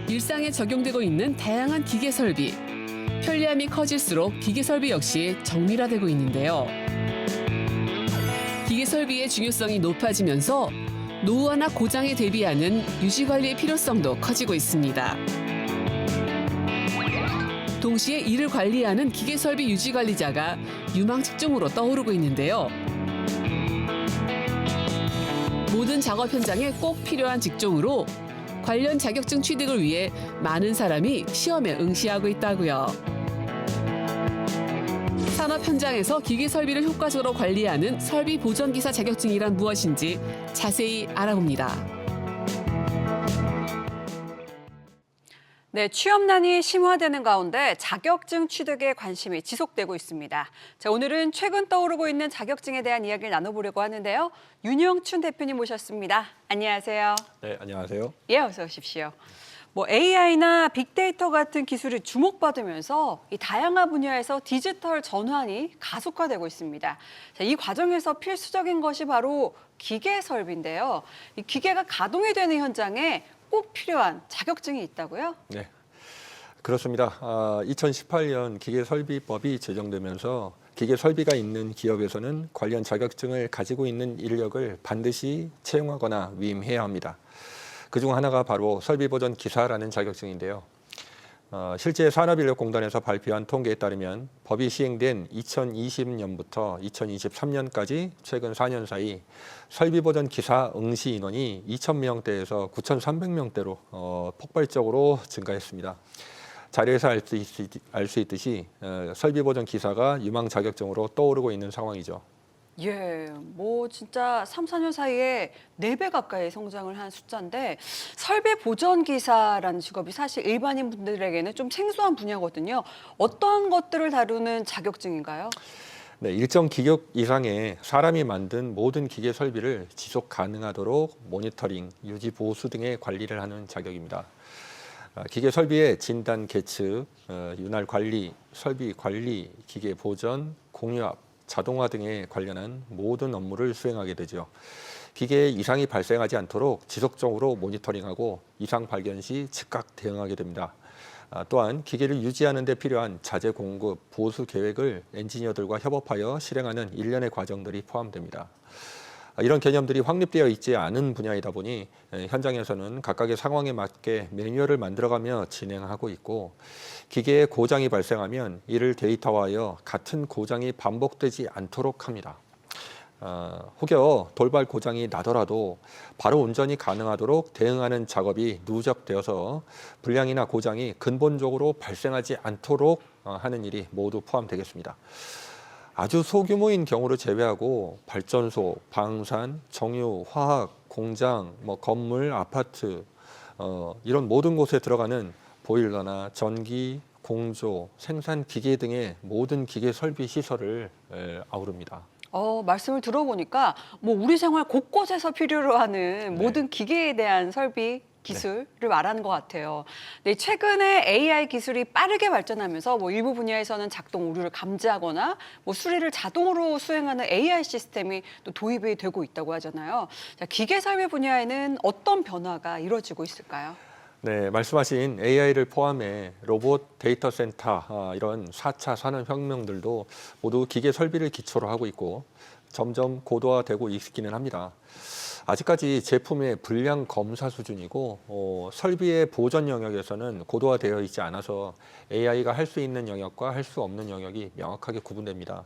일상에 적용되고 있는 다양한 기계 설비. 편리함이 커질수록 기계 설비 역시 정밀화되고 있는데요. 기계 설비의 중요성이 높아지면서 노후화나 고장에 대비하는 유지 관리의 필요성도 커지고 있습니다. 동시에 이를 관리하는 기계 설비 유지 관리자가 유망 직종으로 떠오르고 있는데요. 모든 작업 현장에 꼭 필요한 직종으로 관련 자격증 취득을 위해 많은 사람이 시험에 응시하고 있다고요. 산업 현장에서 기계 설비를 효과적으로 관리하는 설비 보전 기사 자격증이란 무엇인지 자세히 알아봅니다. 네, 취업난이 심화되는 가운데 자격증 취득에 관심이 지속되고 있습니다. 자, 오늘은 최근 떠오르고 있는 자격증에 대한 이야기를 나눠보려고 하는데요. 윤영춘 대표님 모셨습니다. 안녕하세요. 네, 안녕하세요. 예, 어서 오십시오. AI나 빅데이터 같은 기술이 주목받으면서 이 다양한 분야에서 디지털 전환이 가속화되고 있습니다. 자, 이 과정에서 필수적인 것이 바로 기계 설비인데요. 이 기계가 가동이 되는 현장에 꼭 필요한 자격증이 있다고요? 네, 그렇습니다. 2018년 기계설비법이 제정되면서 기계 설비가 있는 기업에서는 관련 자격증을 가지고 있는 인력을 반드시 채용하거나 위임해야 합니다. 그중 하나가 바로 설비보전 기사라는 자격증인데요. 실제 산업인력공단에서 발표한 통계에 따르면 법이 시행된 2020년부터 2023년까지 최근 4년 사이 설비보전 기사 응시 인원이 2,000명대에서 9,300명대로 폭발적으로 증가했습니다. 자료에서 알 수 있듯이 설비보전 기사가 유망 자격증으로 떠오르고 있는 상황이죠. 예, 진짜 3, 4년 사이에 4배 가까이 성장을 한 숫자인데 설비 보전 기사라는 직업이 사실 일반인 분들에게는 좀 생소한 분야거든요. 어떠한 것들을 다루는 자격증인가요? 네, 일정 기격 이상의 사람이 만든 모든 기계 설비를 지속 가능하도록 모니터링, 유지 보수 등의 관리를 하는 자격입니다. 기계 설비의 진단 계측, 윤활 관리, 설비 관리, 기계 보전, 공유압, 자동화 등에 관련한 모든 업무를 수행하게 되죠. 기계에 이상이 발생하지 않도록 지속적으로 모니터링하고 이상 발견 시 즉각 대응하게 됩니다. 또한 기계를 유지하는 데 필요한 자재 공급, 보수 계획을 엔지니어들과 협업하여 실행하는 일련의 과정들이 포함됩니다. 이런 개념들이 확립되어 있지 않은 분야이다 보니 현장에서는 각각의 상황에 맞게 매뉴얼을 만들어가며 진행하고 있고 기계에 고장이 발생하면 이를 데이터화하여 같은 고장이 반복되지 않도록 합니다. 혹여 돌발 고장이 나더라도 바로 운전이 가능하도록 대응하는 작업이 누적되어서 불량이나 고장이 근본적으로 발생하지 않도록 하는 일이 모두 포함되겠습니다. 아주 소규모인 경우를 제외하고 발전소, 방산, 정유, 화학, 공장, 건물, 아파트 이런 모든 곳에 들어가는 보일러나 전기, 공조, 생산 기계 등의 모든 기계 설비 시설을 아우릅니다. 말씀을 들어보니까 우리 생활 곳곳에서 필요로 하는 모든 기계에 대한 설비 기술을 말하는 것 같아요. 네, 최근에 AI 기술이 빠르게 발전하면서 일부 분야에서는 작동 오류를 감지하거나 수리를 자동으로 수행하는 AI 시스템이 또 도입이 되고 있다고 하잖아요. 자, 기계 설비 분야에는 어떤 변화가 이루어지고 있을까요? 네, 말씀하신 AI를 포함해 로봇, 데이터 센터 이런 4차 산업혁명들도 모두 기계 설비를 기초로 하고 있고 점점 고도화되고 있기는 합니다. 아직까지 제품의 불량 검사 수준이고 설비의 보전 영역에서는 고도화되어 있지 않아서 AI가 할 수 있는 영역과 할 수 없는 영역이 명확하게 구분됩니다.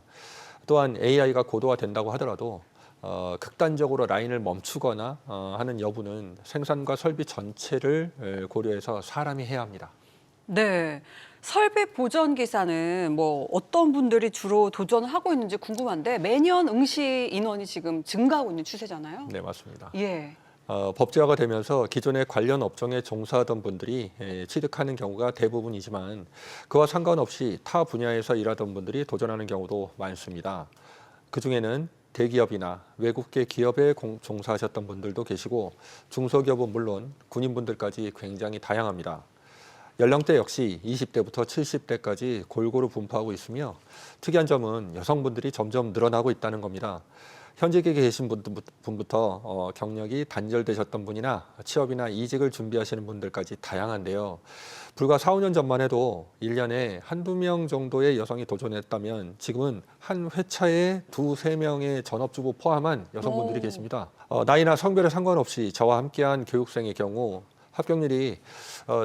또한 AI가 고도화된다고 하더라도 극단적으로 라인을 멈추거나 하는 여부는 생산과 설비 전체를 고려해서 사람이 해야 합니다. 네. 설비 보전 기사는 어떤 분들이 주로 도전을 하고 있는지 궁금한데 매년 응시 인원이 지금 증가하고 있는 추세잖아요. 네, 맞습니다. 예. 법제화가 되면서 기존의 관련 업종에 종사하던 분들이 취득하는 경우가 대부분이지만 그와 상관없이 타 분야에서 일하던 분들이 도전하는 경우도 많습니다. 그중에는 대기업이나 외국계 기업에 종사하셨던 분들도 계시고 중소기업은 물론 군인분들까지 굉장히 다양합니다. 연령대 역시 20대부터 70대까지 골고루 분포하고 있으며 특이한 점은 여성분들이 점점 늘어나고 있다는 겁니다. 현직에 계신 분부터 경력이 단절되셨던 분이나 취업이나 이직을 준비하시는 분들까지 다양한데요. 불과 4, 5년 전만 해도 1년에 한두 명 정도의 여성이 도전했다면 지금은 한 회차에 2, 3명의 전업주부 포함한 여성분들이 오. 계십니다. 나이나 성별에 상관없이 저와 함께한 교육생의 경우 합격률이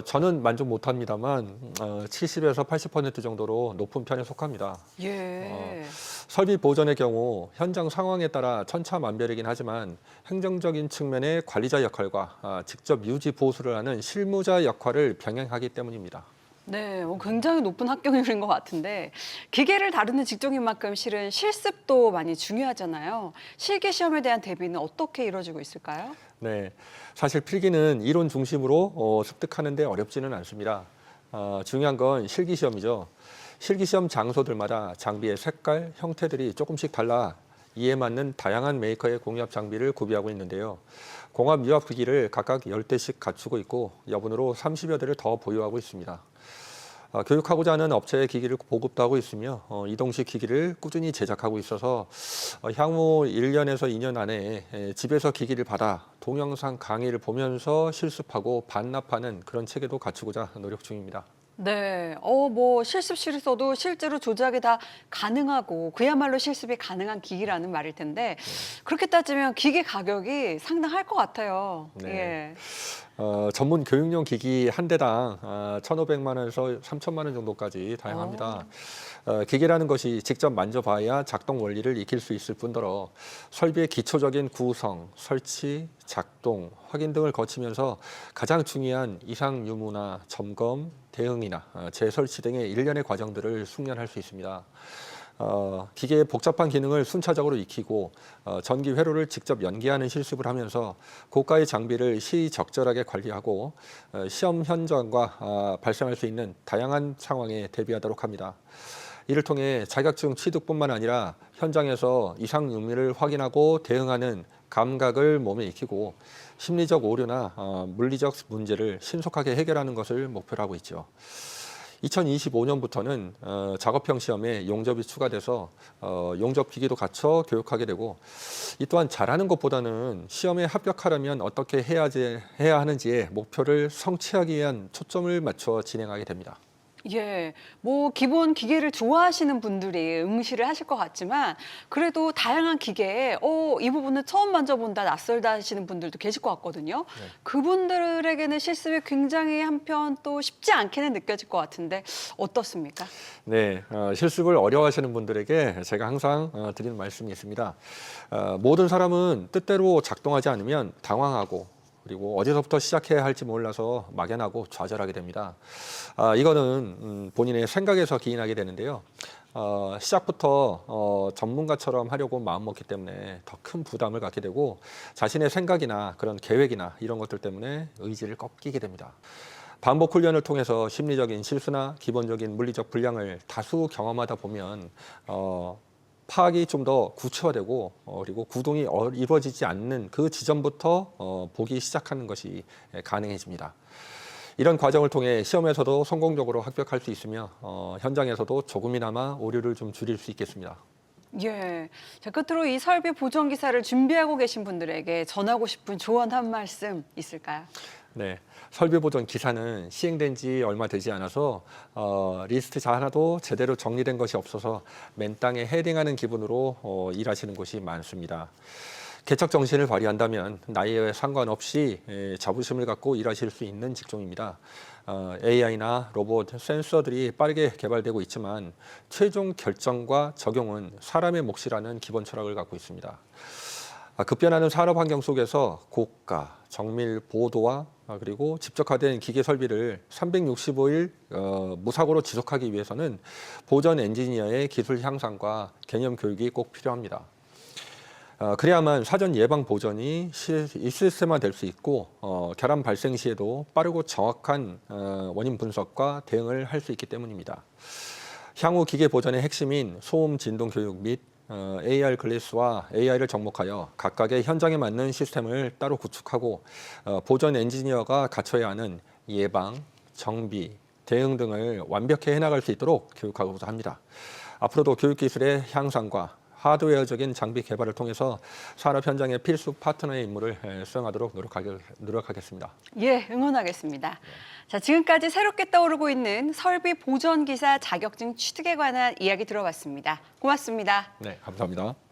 저는 만족 못합니다만 70에서 80% 정도로 높은 편에 속합니다. 예. 설비 보전의 경우 현장 상황에 따라 천차만별이긴 하지만 행정적인 측면의 관리자 역할과 직접 유지 보수를 하는 실무자 역할을 병행하기 때문입니다. 네, 굉장히 높은 합격률인 것 같은데 기계를 다루는 직종인 만큼 실은 실습도 많이 중요하잖아요. 실기 시험에 대한 대비는 어떻게 이루어지고 있을까요? 네, 사실 필기는 이론 중심으로 습득하는 데 어렵지는 않습니다. 중요한 건 실기 시험이죠. 실기 시험 장소들마다 장비의 색깔, 형태들이 조금씩 달라 이에 맞는 다양한 메이커의 공유압 장비를 구비하고 있는데요. 공합 유압 기기를 각각 10대씩 갖추고 있고 여분으로 30여 대를 더 보유하고 있습니다. 교육하고자 하는 업체의 기기를 보급도 하고 있으며 이동식 기기를 꾸준히 제작하고 있어서 향후 1년에서 2년 안에 집에서 기기를 받아 동영상 강의를 보면서 실습하고 반납하는 그런 체계도 갖추고자 노력 중입니다. 네, 뭐 실습실에서도 실제로 조작이 다 가능하고 그야말로 실습이 가능한 기기라는 말일 텐데 그렇게 따지면 기기 가격이 상당할 것 같아요. 네. 예. 전문 교육용 기기 한 대당 1,500만 원에서 3천만 원 정도까지 다양합니다. 기계라는 것이 직접 만져봐야 작동 원리를 익힐 수 있을 뿐더러 설비의 기초적인 구성, 설치, 작동, 확인 등을 거치면서 가장 중요한 이상 유무나 점검, 대응이나 재설치 등의 일련의 과정들을 숙련할 수 있습니다. 기계의 복잡한 기능을 순차적으로 익히고 전기 회로를 직접 연기하는 실습을 하면서 고가의 장비를 시적절하게 관리하고 시험 현장과 발생할 수 있는 다양한 상황에 대비하도록 합니다. 이를 통해 자격증 취득뿐만 아니라 현장에서 이상 유무를 확인하고 대응하는 감각을 몸에 익히고 심리적 오류나 물리적 문제를 신속하게 해결하는 것을 목표로 하고 있죠. 2025년부터는 작업형 시험에 용접이 추가돼서 용접 기기도 갖춰 교육하게 되고 이 또한 잘하는 것보다는 시험에 합격하려면 어떻게 해야 하는지에 목표를 성취하기 위한 초점을 맞춰 진행하게 됩니다. 예, 뭐 기본 기계를 좋아하시는 분들이 응시를 하실 것 같지만 그래도 다양한 기계에 이 부분은 처음 만져본다, 낯설다 하시는 분들도 계실 것 같거든요. 네. 그분들에게는 실습이 굉장히 한편 또 쉽지 않게는 느껴질 것 같은데 어떻습니까? 네, 실습을 어려워하시는 분들에게 제가 항상 드리는 말씀이 있습니다. 모든 사람은 뜻대로 작동하지 않으면 당황하고 그리고 어디서부터 시작해야 할지 몰라서 막연하고 좌절하게 됩니다. 이거는 본인의 생각에서 기인하게 되는데요. 시작부터 전문가처럼 하려고 마음먹기 때문에 더 큰 부담을 갖게 되고 자신의 생각이나 그런 계획이나 이런 것들 때문에 의지를 꺾이게 됩니다. 반복 훈련을 통해서 심리적인 실수나 기본적인 물리적 불량을 다수 경험하다 보면 파악이 좀 더 구체화되고 그리고 구동이 이루어지지 않는 그 지점부터 보기 시작하는 것이 가능해집니다. 이런 과정을 통해 시험에서도 성공적으로 합격할 수 있으며 현장에서도 조금이나마 오류를 좀 줄일 수 있겠습니다. 예. 자, 끝으로 이 설비 보정 기사를 준비하고 계신 분들에게 전하고 싶은 조언 한 말씀 있을까요? 네, 설비 보전 기사는 시행된 지 얼마 되지 않아서 리스트 하나도 제대로 정리된 것이 없어서 맨 땅에 헤딩하는 기분으로 일하시는 곳이 많습니다. 개척 정신을 발휘한다면 나이에 상관없이 자부심을 갖고 일하실 수 있는 직종입니다. AI나 로봇, 센서들이 빠르게 개발되고 있지만 최종 결정과 적용은 사람의 몫이라는 기본 철학을 갖고 있습니다. 급변하는 산업 환경 속에서 고가, 정밀 보도와 그리고 집적화된 기계 설비를 365일 무사고로 지속하기 위해서는 보전 엔지니어의 기술 향상과 개념 교육이 꼭 필요합니다. 그래야만 사전 예방 보전이 시스템화될 수 있고 결함 발생 시에도 빠르고 정확한 원인 분석과 대응을 할 수 있기 때문입니다. 향후 기계 보전의 핵심인 소음 진동 교육 및 AR 클래스와 AI를 접목하여 각각의 현장에 맞는 시스템을 따로 구축하고 보전 엔지니어가 갖춰야 하는 예방, 정비, 대응 등을 완벽히 해나갈 수 있도록 교육하고자 합니다. 앞으로도 교육기술의 향상과 하드웨어적인 장비 개발을 통해서 산업 현장의 필수 파트너의 임무를 수행하도록 노력하겠습니다. 예, 응원하겠습니다. 자, 지금까지 새롭게 떠오르고 있는 설비 보존 기사 자격증 취득에 관한 이야기 들어봤습니다. 고맙습니다. 네, 감사합니다.